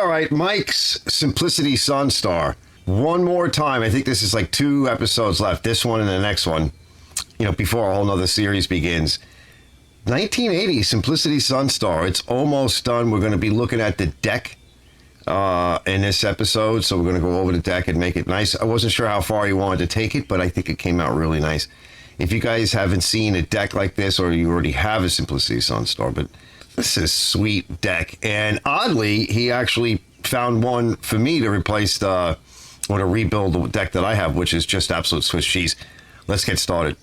All right, Mikes Sunstar. One more time. I think this is like 2 episodes left. This one and the next one. Before a whole nother series begins. 1980 Sunstar. It's almost done. We're going to be looking at the deck in this episode. So we're going to go over the deck and make it nice. I wasn't sure how far you wanted to take it, but I think it came out really nice. If you guys haven't seen a deck like this, or you already have a Sunstar, but this is a sweet deck. And oddly, he actually found one for me to replace or to rebuild the deck that I have, which is just absolute Swiss cheese. Let's get started.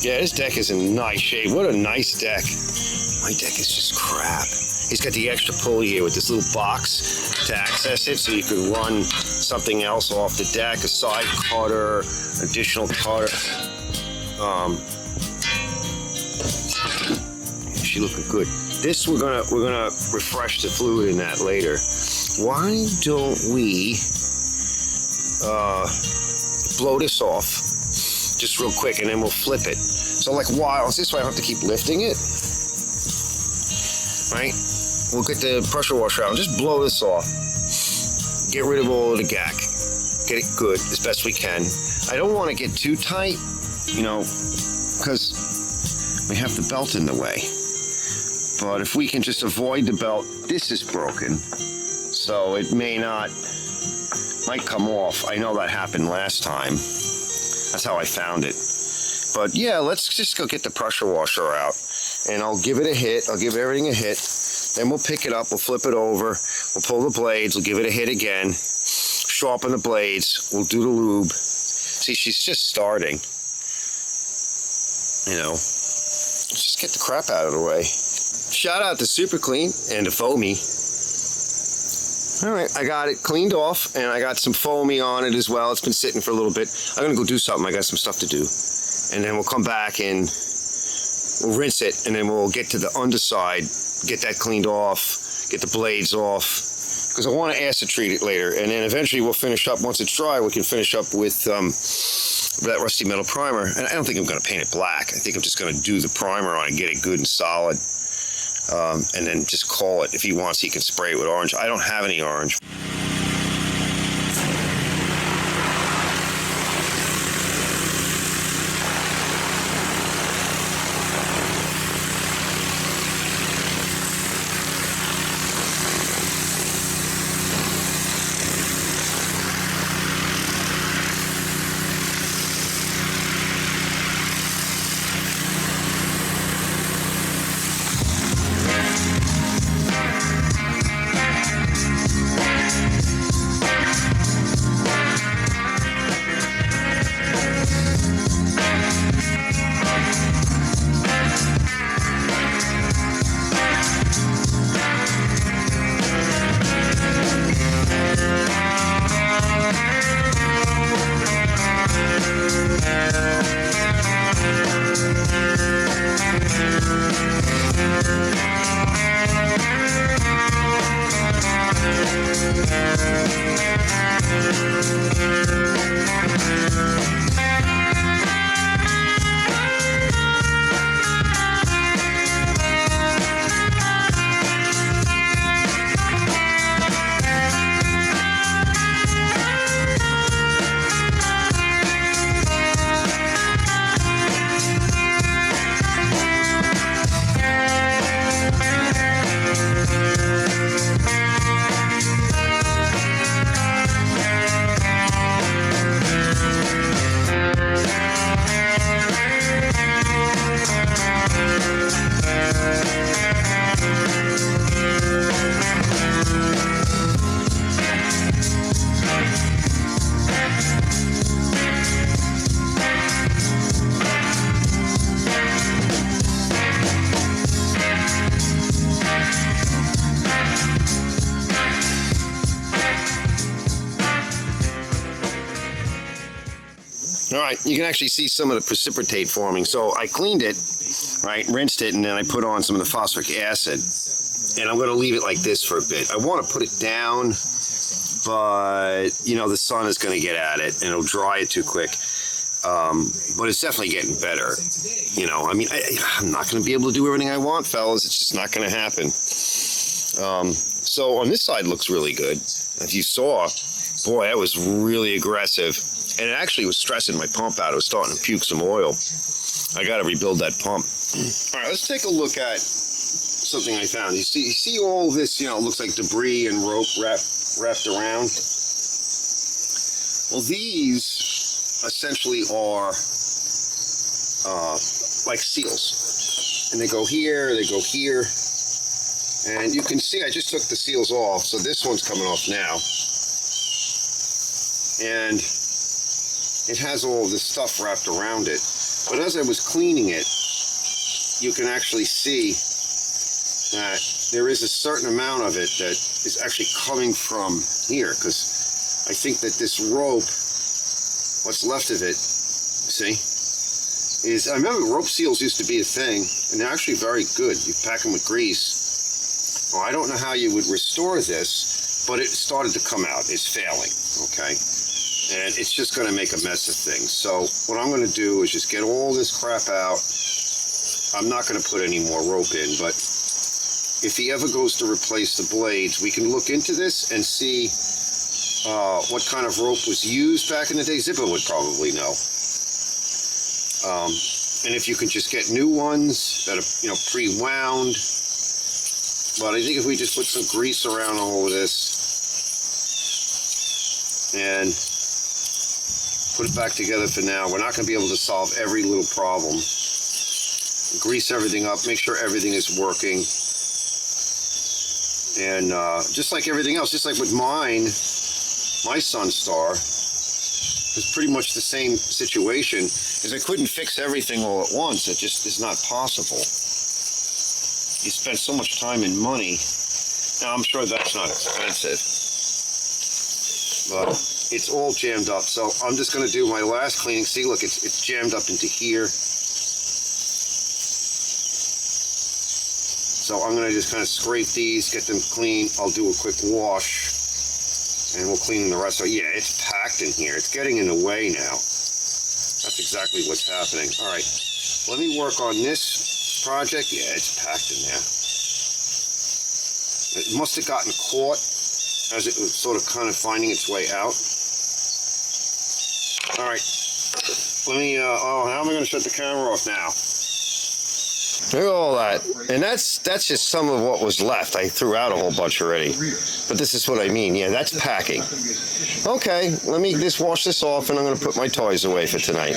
Yeah, this deck is in nice shape. What a nice deck. My deck is just crap. He's got the extra pulley here with this little box to access it, so you could run something else off the deck, a side cutter, additional cutter. She looking good. This we're gonna refresh the fluid in that later. Why don't we blow this off just real quick, and then we'll flip it. So this way I don't have to keep lifting it, right? We'll get the pressure washer out and just blow this off. Get rid of all of the gack. Get it good as best we can. I don't want to get too tight, because we have the belt in the way. But if we can just avoid the belt, this is broken, so it might come off. I know that happened last time. That's how I found it. But yeah, let's just go get the pressure washer out, and I'll give it a hit. I'll give everything a hit. Then we'll pick it up. We'll flip it over. We'll pull the blades. We'll give it a hit again. Sharpen the blades. We'll do the lube. See, she's just starting. Let's just get the crap out of the way. Shout out to Super Clean and to Foamy. All right, I got it cleaned off, and I got some foamy on it as well. It's been sitting for a little bit. I'm gonna go do something. I got some stuff to do. And then we'll come back and we'll rinse it, and then we'll get to the underside, get that cleaned off, get the blades off, because I want to acid treat it later. And then eventually we'll finish up, once it's dry, we can finish up with that rusty metal primer. And I don't think I'm gonna paint it black. I think I'm just gonna do the primer on it, get it good and solid. And then just call it. If he wants, he can spray it with orange. I don't have any orange. All right, you can actually see some of the precipitate forming. So I cleaned it, right, rinsed it, and then I put on some of the phosphoric acid. And I'm going to leave it like this for a bit. I want to put it down, but, you know, the sun is going to get at it, and it'll dry it too quick. But it's definitely getting better. You know, I mean, I'm not going to be able to do everything I want, fellas. It's just not going to happen. So on this side looks really good. If you saw, boy, that was really aggressive. And it actually was stressing my pump out. It was starting to puke some oil. I got to rebuild that pump. All right, let's take a look at something I found. You see all this, you know, it looks like debris and rope wrapped around. Well, these essentially are like seals. And they go here, they go here. And you can see I just took the seals off, so this one's coming off now. And it has all this stuff wrapped around it. But as I was cleaning it, you can actually see that there is a certain amount of it that is actually coming from here, because I think that this rope, what's left of it, see, is, I remember rope seals used to be a thing, and they're actually very good. You pack them with grease. Well, I don't know how you would restore this, but it started to come out. It's failing, okay? And it's just going to make a mess of things. So what I'm going to do is just get all this crap out. I'm not going to put any more rope in, but if he ever goes to replace the blades, we can look into this and see what kind of rope was used back in the day. Zipper would probably know. And if you can just get new ones that are, you know, pre-wound. But I think if we just put some grease around all of this and put it back together for now, we're not going to be able to solve every little problem. Grease everything up, make sure everything is working. And just like everything else, just like with mine, my Sunstar, it's pretty much the same situation, is I couldn't fix everything all at once. It just is not possible. You spend so much time and money. Now, I'm sure that's not expensive, but it's all jammed up. So I'm just going to do my last cleaning. See, look, it's jammed up into here. So I'm going to just kind of scrape these, get them clean. I'll do a quick wash, and we'll clean the rest. So yeah, it's packed in here. It's getting in the way now. That's exactly what's happening. All right, let me work on this project. Yeah, it's packed in there. It must have gotten caught as it was sort of kind of finding its way out. All right, let me, how am I going to shut the camera off now? Look at all that. And that's just some of what was left. I threw out a whole bunch already. But this is what I mean. Yeah, that's packing. Okay, let me just wash this off, and I'm going to put my toys away for tonight.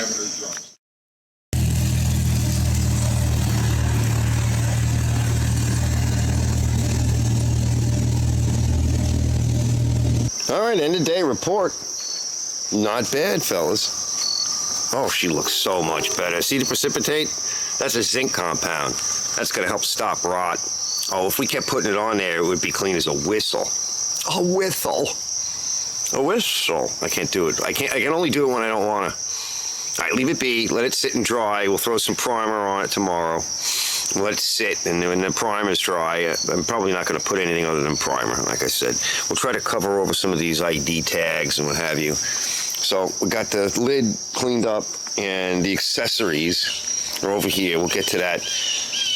All right, end of day report. Not bad, fellas. Oh, she looks so much better. See the precipitate? That's a zinc compound. That's going to help stop rot. Oh, if we kept putting it on there, it would be clean as a whistle. A whistle. A whistle. I can't do it. I can only do it when I don't want to. All right, leave it be. Let it sit and dry. We'll throw some primer on it tomorrow. Let it sit, and when the primer's dry, I'm probably not going to put anything other than primer, like I said. We'll try to cover over some of these ID tags and what have you. So we got the lid cleaned up, and the accessories are over here. We'll get to that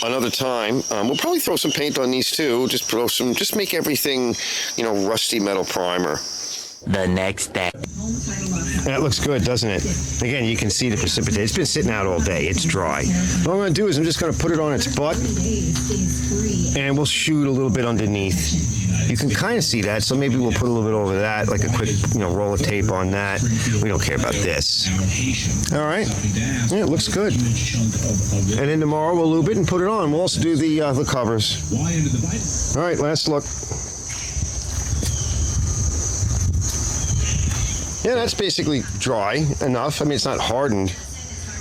another time. We'll probably throw some paint on these too. Just make everything, you know, rusty metal primer. The next day. That looks good, doesn't it? Again, you can see the precipitate. It's been sitting out all day. It's dry. What I'm going to do is I'm just going to put it on its butt, and we'll shoot a little bit underneath. You can kind of see that, so maybe we'll put a little bit over that, like a quick, you know, roll of tape on that. We don't care about this. All right. Yeah, it looks good. And then tomorrow we'll lube it and put it on. We'll also do the covers. All right, last look. Yeah, that's basically dry enough. I mean, it's not hardened.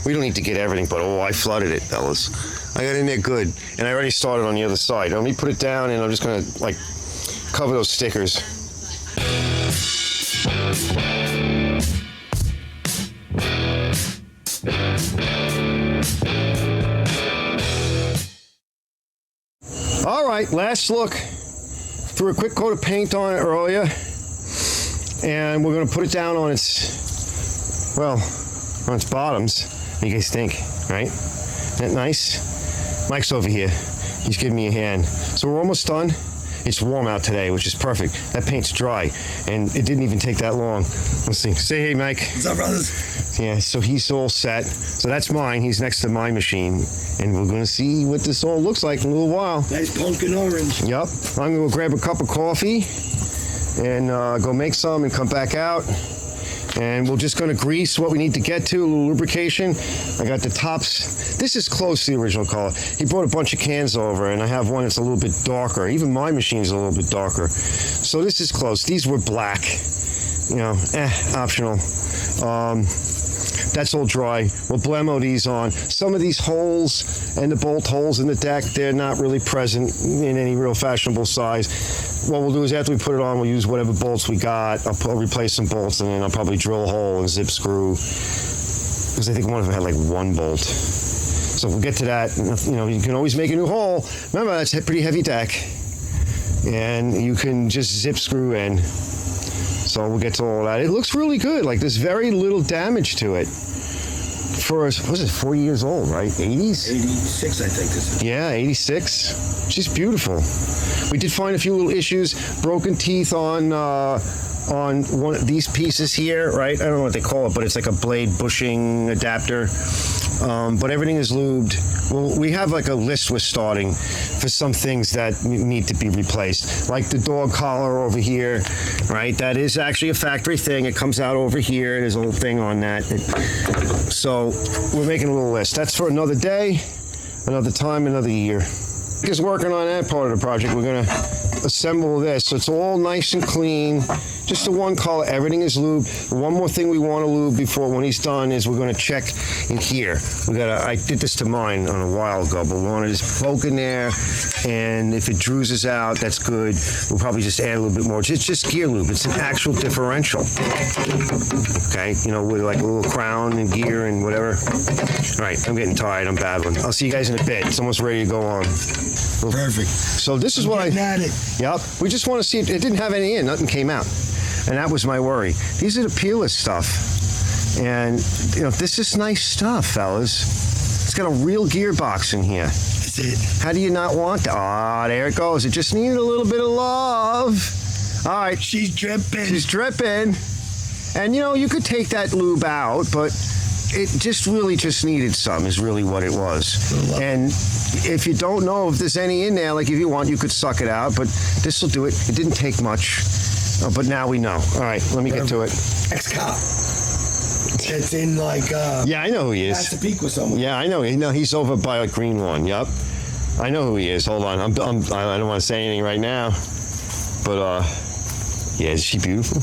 We don't need to get everything, but oh, I flooded it, fellas. I got in there good, and I already started on the other side. Let me put it down, and I'm just gonna like cover those stickers. right, last look. Threw a quick coat of paint on it earlier, and we're gonna put it down on its, well, on its bottoms. What do you guys think, right? Isn't that nice? Mike's over here. He's giving me a hand. So we're almost done. It's warm out today, which is perfect. That paint's dry, and it didn't even take that long. Let's see. Say hey, Mike. What's up, brothers? Yeah, so he's all set. So that's mine. He's next to my machine, and we're gonna see what this all looks like in a little while. Nice pumpkin orange. Yup. I'm gonna go grab a cup of coffee and go make some and come back out. And we're just going to grease what we need to get to, a little lubrication. I got the tops. This is close to the original color. He brought a bunch of cans over, and I have one that's a little bit darker. Even my machine's a little bit darker. So this is close. These were black. You know, optional. That's all dry. We'll Blemo these on. Some of these holes and the bolt holes in the deck, they're not really present in any real fashionable size. What we'll do is after we put it on, we'll use whatever bolts we got. I'll replace some bolts, and then I'll probably drill a hole and zip screw, because I think one of them had like one bolt. So we'll get to that. You know, you can always make a new hole. Remember, that's a pretty heavy deck, and you can just zip screw in. So we'll get to all that. It looks really good. Like there's very little damage to it. For, what was it, 4 years old, right? 80s? 86, I think this is. Yeah, 86. She's beautiful. We did find a few little issues, broken teeth on one of these pieces here, right? I don't know what they call it, but it's like a blade bushing adapter. But everything is lubed. Well, we have like a list we're starting for some things that need to be replaced, like the dog collar over here, right? That is actually a factory thing. It comes out over here. There's a little thing on that. So we're making a little list. That's for another day, another time, another year. Just working on that part of the project. We're gonna assemble this so it's all nice and clean, just the one color. Everything is lubed. One more thing we want to lube before when he's done is we're going to check in here. I did this to mine a while ago, but we want to just poke in there, and if it druses out, that's good. We'll probably just add a little bit more. It's just gear lube. It's an actual differential. Okay, you know, with like a little crown and gear and whatever. All right, I'm getting tired. I'm babbling. I'll see you guys in a bit. It's almost ready to go on. Perfect. So this is what I... At it. Yep. We just want to see it. It didn't have any in. Nothing came out. And that was my worry. These are the peerless stuff. And, you know, this is nice stuff, fellas. It's got a real gearbox in here. That's it. How do you not want that? Ah, there it goes. It just needed a little bit of love. All right. She's dripping. She's dripping. And, you know, you could take that lube out, but it just really just needed some is really what it was. And if you don't know if there's any in there, like if you want, you could suck it out, but this will do it. It didn't take much, but now we know. All right, let me get to it. Ex-cop. It's in like, yeah, I know who he is. That's the peak with someone. Yeah, I know. He's over by a green one. Yup. I know who he is. Hold on. I don't want to say anything right now, but yeah, is she beautiful?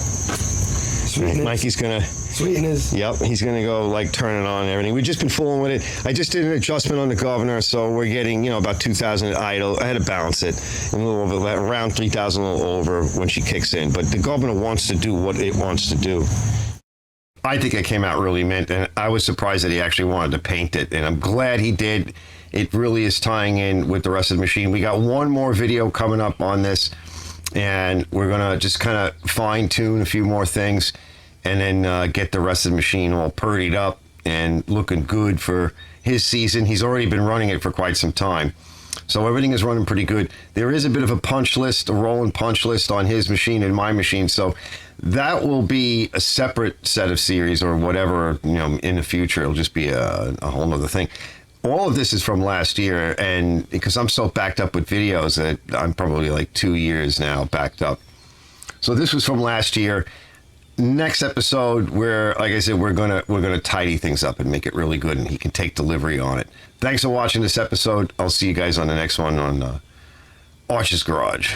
Right, Mikey's gonna. Sweetness. Yep, he's gonna go like turn it on and everything. We've just been fooling with it. I just did an adjustment on the governor, so we're getting, you know, about 2,000 idle. I had to balance it a little over, around 3,000, a little over when she kicks in. But the governor wants to do what it wants to do. I think it came out really mint, and I was surprised that he actually wanted to paint it, and I'm glad he did. It really is tying in with the rest of the machine. We got one more video coming up on this, and we're gonna just kind of fine tune a few more things, and then get the rest of the machine all purdied up and looking good for his season. He's already been running it for quite some time, so everything is running pretty good. There is a bit of a punch list, a rolling punch list on his machine and my machine, so that will be a separate set of series or whatever, you know, in the future. It'll just be a whole nother thing. All of this is from last year, and because I'm so backed up with videos that I'm probably like 2 years now backed up. So this was from last year. Next episode, where, like I said, we're gonna tidy things up and make it really good, and he can take delivery on it. Thanks for watching this episode. I'll see you guys on the next one on Arch's Garage.